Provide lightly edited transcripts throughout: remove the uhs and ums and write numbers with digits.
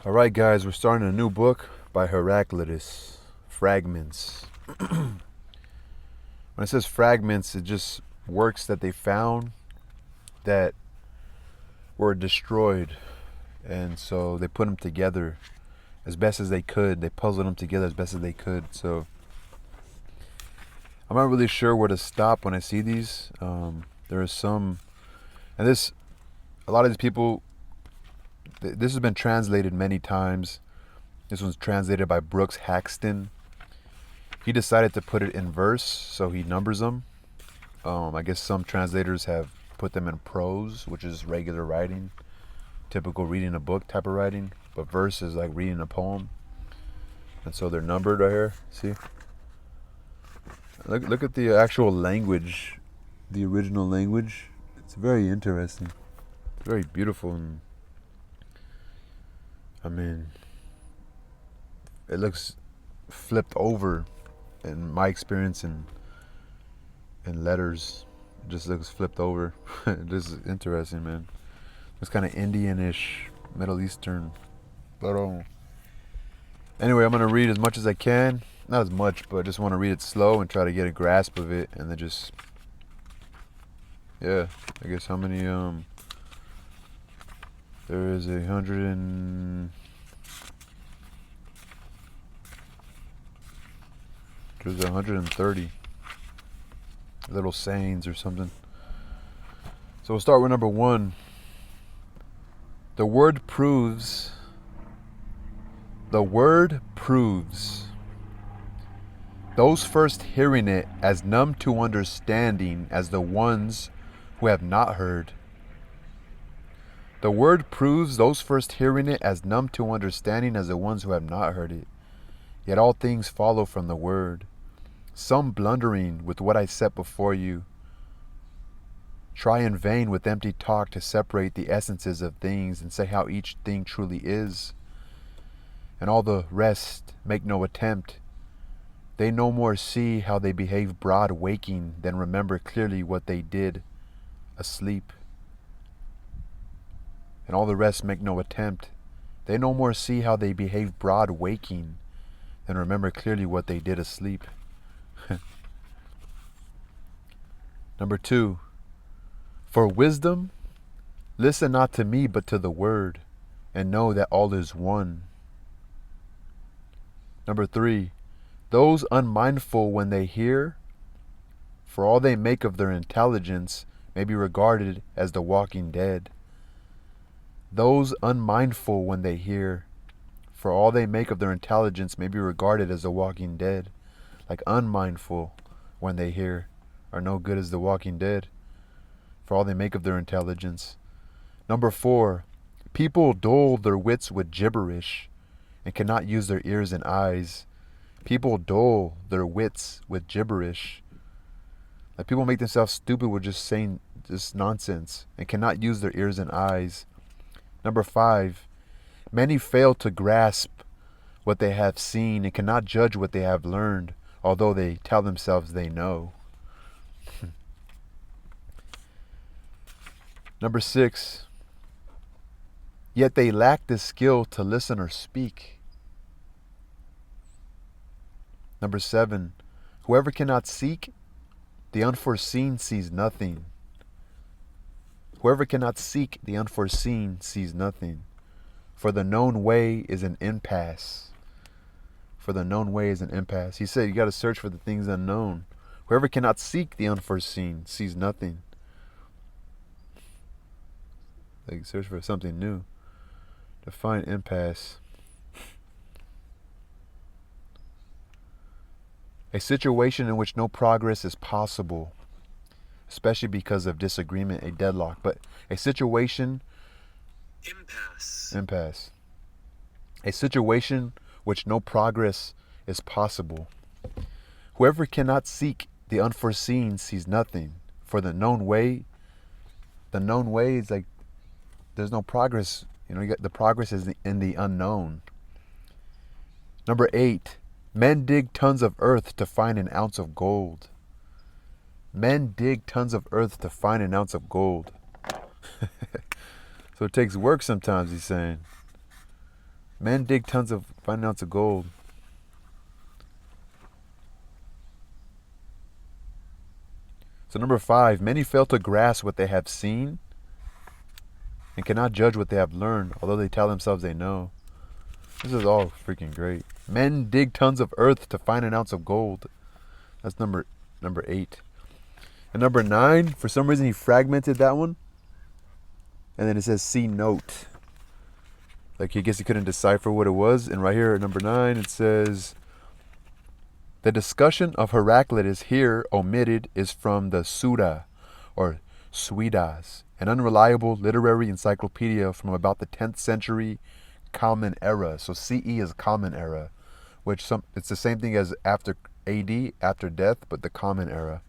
All right, guys, we're starting a new book by Heraclitus, Fragments. When it says fragments, it just works that they found that were destroyed. And so they put them together as best as they could. They puzzled them together as best as they could. So I'm not really sure where to stop when I see these. There are some, and a lot of these people, this has been translated many times. This one's translated by Brooks Haxton. He decided to put it in verse, so he numbers them. I guess some translators have put them in prose, which is regular writing, typical reading a book type of writing. But verse is like reading a poem, and so they're numbered right here. See? Look at the actual language, the original language. It's very interesting. It's very beautiful, and I mean, it looks flipped over. In my experience in letters, it just looks flipped over. This is interesting, man. It's kind of Indian-ish, Middle Eastern. But anyway, I'm gonna read as much as I can. Not as much, but I just want to read it slow and try to get a grasp of it, and then just, yeah. I guess how many there is 100 and there's 130 little sayings or something. So we'll start with number 1. The word proves. Those first hearing it as numb to understanding as the ones who have not heard. The word proves those first hearing it as numb to understanding as the ones who have not heard it. Yet all things follow from the word. Some blundering with what I set before you. Try in vain with empty talk to separate the essences of things and say how each thing truly is. And all the rest make no attempt. They no more see how they behave broad waking than remember clearly what they did asleep. And all the rest make no attempt. They no more see how they behave broad waking than remember clearly what they did asleep. Number 2, for wisdom, listen not to me but to the word, and know that all is one. Number 3, those unmindful when they hear, for all they make of their intelligence, may be regarded as the walking dead. Those unmindful when they hear, for all they make of their intelligence may be regarded as the walking dead. Like unmindful when they hear are no good as the walking dead, for all they make of their intelligence. Number 4, people dull their wits with gibberish and cannot use their ears and eyes. People dull their wits with gibberish. Like people make themselves stupid with just saying just nonsense and cannot use their ears and eyes. Number 5, many fail to grasp what they have seen and cannot judge what they have learned, although they tell themselves they know. Number 6, yet they lack the skill to listen or speak. Number 7, whoever cannot seek the unforeseen sees nothing. Whoever cannot seek the unforeseen sees nothing. For the known way is an impasse. For the known way is an impasse. He said you got to search for the things unknown. Whoever cannot seek the unforeseen sees nothing. Like search for something new. Define impasse. A situation in which no progress is possible, especially because of disagreement, a deadlock. But a situation... Impasse. A situation which no progress is possible. Whoever cannot seek the unforeseen sees nothing. For the known way is like there's no progress. You know, the progress is in the unknown. Number 8, men dig tons of earth to find an ounce of gold. Men dig tons of earth to find an ounce of gold. So it takes work sometimes, he's saying. Men dig tons of fine ounce of gold. So number 5, many fail to grasp what they have seen and cannot judge what they have learned, although they tell themselves they know. This is all freaking great. Men dig tons of earth to find an ounce of gold. That's number 8. And number 9, for some reason he fragmented that one. And then it says see note. Like I guess he couldn't decipher what it was. And right here at number 9 it says the discussion of Heraclitus here omitted is from the Suda, or Suidas, an unreliable literary encyclopedia from about the 10th century Common Era. So CE is Common Era, which it's the same thing as after AD, after death, but the Common Era.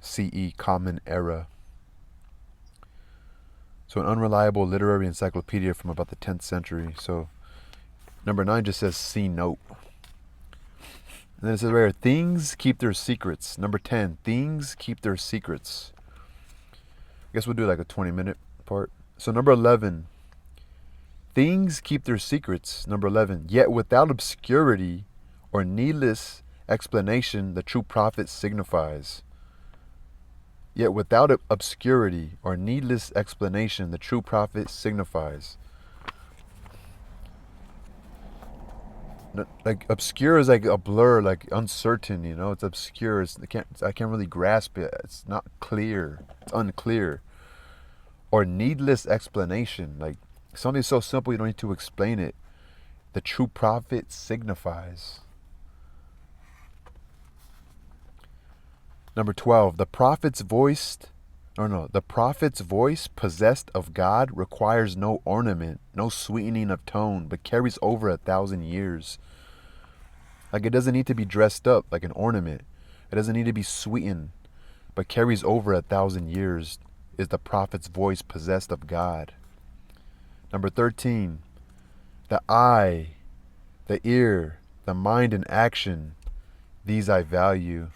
CE, Common Era. So an unreliable literary encyclopedia from about the 10th century. So number 9 just says see note. And then it says right here, things keep their secrets. Number 10, things keep their secrets. I guess we'll do like a 20-minute part. So number 11, things keep their secrets. Number 11, yet without obscurity or needless explanation, the true prophet signifies. Yet without obscurity or needless explanation, the true prophet signifies. Like obscure is like a blur, like uncertain, you know. It's obscure. I can't really grasp it. It's not clear. It's unclear. Or needless explanation, like something so simple you don't need to explain it. The true prophet signifies. Number 12, the prophet's voice possessed of God requires no ornament, no sweetening of tone, but carries over 1,000 years. Like it doesn't need to be dressed up like an ornament. It doesn't need to be sweetened, but carries over 1,000 years is the prophet's voice possessed of God. Number 13, the eye, the ear, the mind and action, these I value.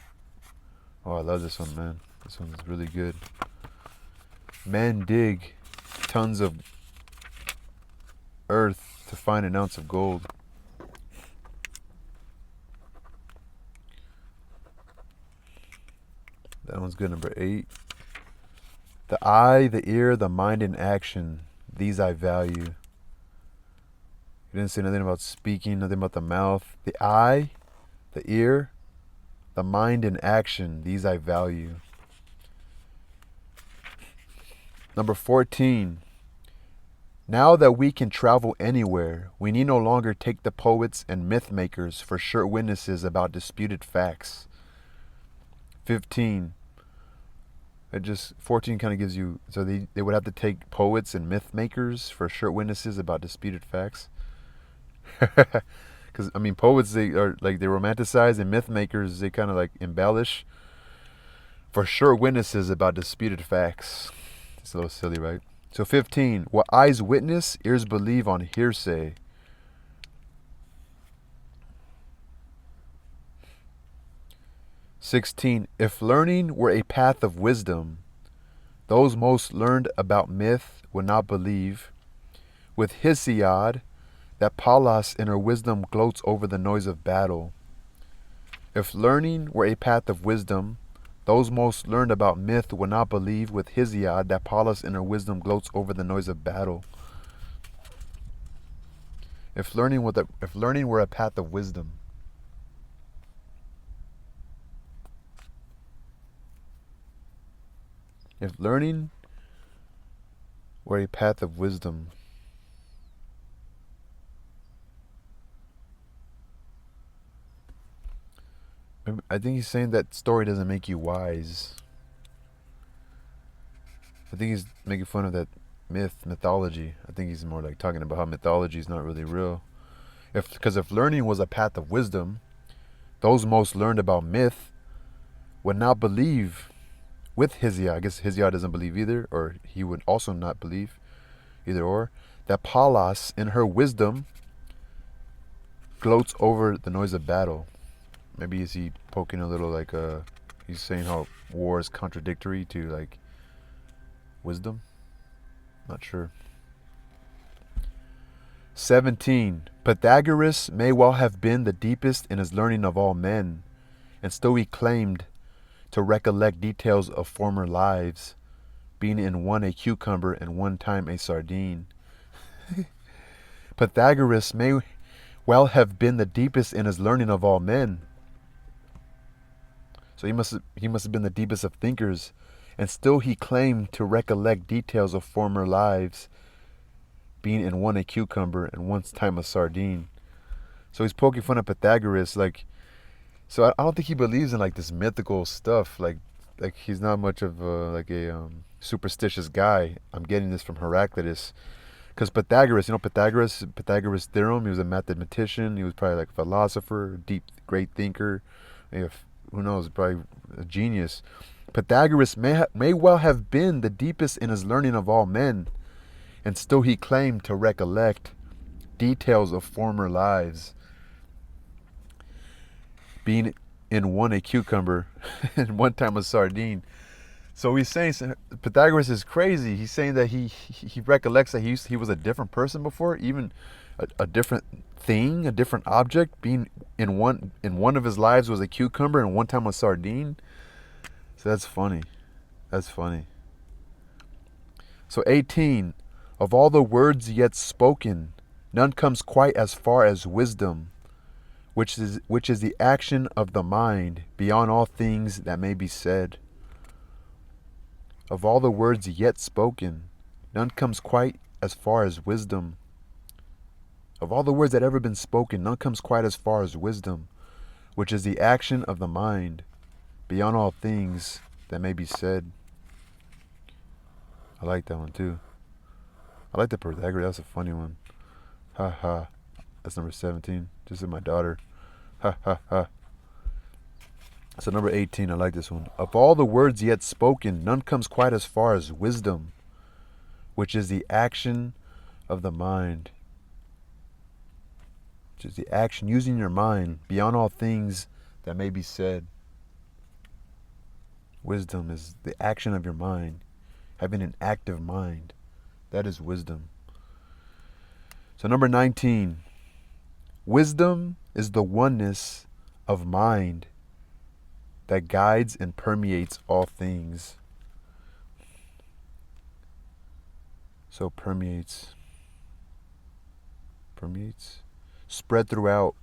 Oh, I love this one, man. This one is really good. Men dig tons of earth to find an ounce of gold. That one's good. Number 8. The eye, the ear, the mind and action, these I value. He didn't say nothing about speaking, nothing about the mouth. The eye, the ear, the mind and action, these I value. Number 14. Now that we can travel anywhere, we need no longer take the poets and myth makers for sure witnesses about disputed facts. 15. 14 kind of gives you, so they would have to take poets and myth makers for sure witnesses about disputed facts. Because I mean, poets, they romanticize, and myth makers, they kind of like embellish for sure witnesses about disputed facts. It's a little silly, right? So 15, what eyes witness, ears believe on hearsay. 16, if learning were a path of wisdom, those most learned about myth would not believe. With Hesiod, that Pallas in her wisdom gloats over the noise of battle. If learning were a path of wisdom, those most learned about myth would not believe. With Hesiod, that Pallas in her wisdom gloats over the noise of battle. If learning were a path of wisdom, if learning were a path of wisdom, I think he's saying that story doesn't make you wise. I think he's making fun of that mythology. I think he's more like talking about how mythology is not really real. Because if learning was a path of wisdom, those most learned about myth would not believe. With Hesiod, I guess Hesiod doesn't believe either, or he would also not believe, either or, that Pallas in her wisdom gloats over the noise of battle. Maybe is he poking a little like he's saying how war is contradictory to like wisdom? Not sure. 17. Pythagoras may well have been the deepest in his learning of all men, and still he claimed to recollect details of former lives, being in one a cucumber and one time a sardine. Pythagoras may well have been the deepest in his learning of all men. So he must have been the deepest of thinkers, and still he claimed to recollect details of former lives, being in one a cucumber and one time a sardine. So he's poking fun at Pythagoras, like. So I don't think he believes in like this mythical stuff. Like he's not much of a superstitious guy. I'm getting this from Heraclitus, because Pythagoras, Pythagoras theorem. He was a mathematician. He was probably like a philosopher, deep, great thinker. Who knows? Probably a genius. Pythagoras may well have been the deepest in his learning of all men, and still he claimed to recollect details of former lives, being in one a cucumber and one time a sardine. So he's saying Pythagoras is crazy. He's saying that he recollects that he was a different person before, even a different thing, a different object. Being in one of his lives was a cucumber and one time a sardine. So that's funny. That's funny. So 18. Of all the words yet spoken, none comes quite as far as wisdom, which is the action of the mind beyond all things that may be said. Of all the words yet spoken, none comes quite as far as wisdom. Of all the words that ever been spoken, none comes quite as far as wisdom, which is the action of the mind beyond all things that may be said. I like that one too. I like the Pythagoras. That's a funny one. Ha ha. That's number 17. Just in my daughter. Ha ha ha. So number 18, I like this one. Of all the words yet spoken, none comes quite as far as wisdom, which is the action of the mind. Which is the action, using your mind beyond all things that may be said. Wisdom is the action of your mind. Having an active mind. That is wisdom. So number 19. Wisdom is the oneness of mind that guides and permeates all things. So permeates. Spread throughout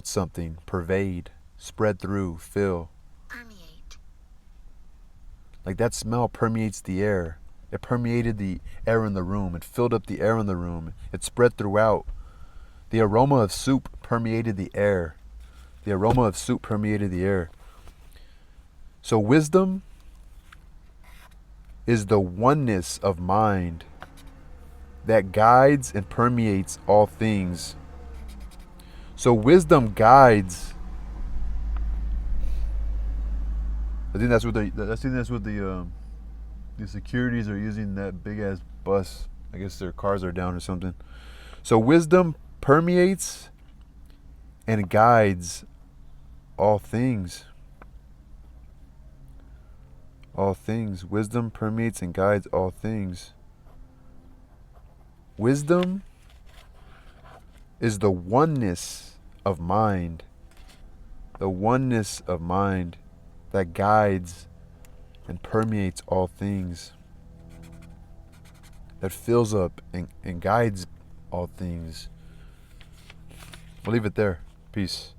something. Pervade. Spread through. Fill. Permeate. Like that smell permeates the air. It permeated the air in the room. It filled up the air in the room. It spread throughout. The aroma of soup permeated the air. The aroma of soup permeated the air. So wisdom is the oneness of mind that guides and permeates all things. So wisdom guides. I think that's what the securities are using, that big ass bus. I guess their cars are down or something. So wisdom permeates and guides all things. All things. Wisdom permeates and guides all things. Wisdom is the oneness of mind. The oneness of mind that guides and permeates all things. That fills up and guides all things. We'll leave it there. Peace.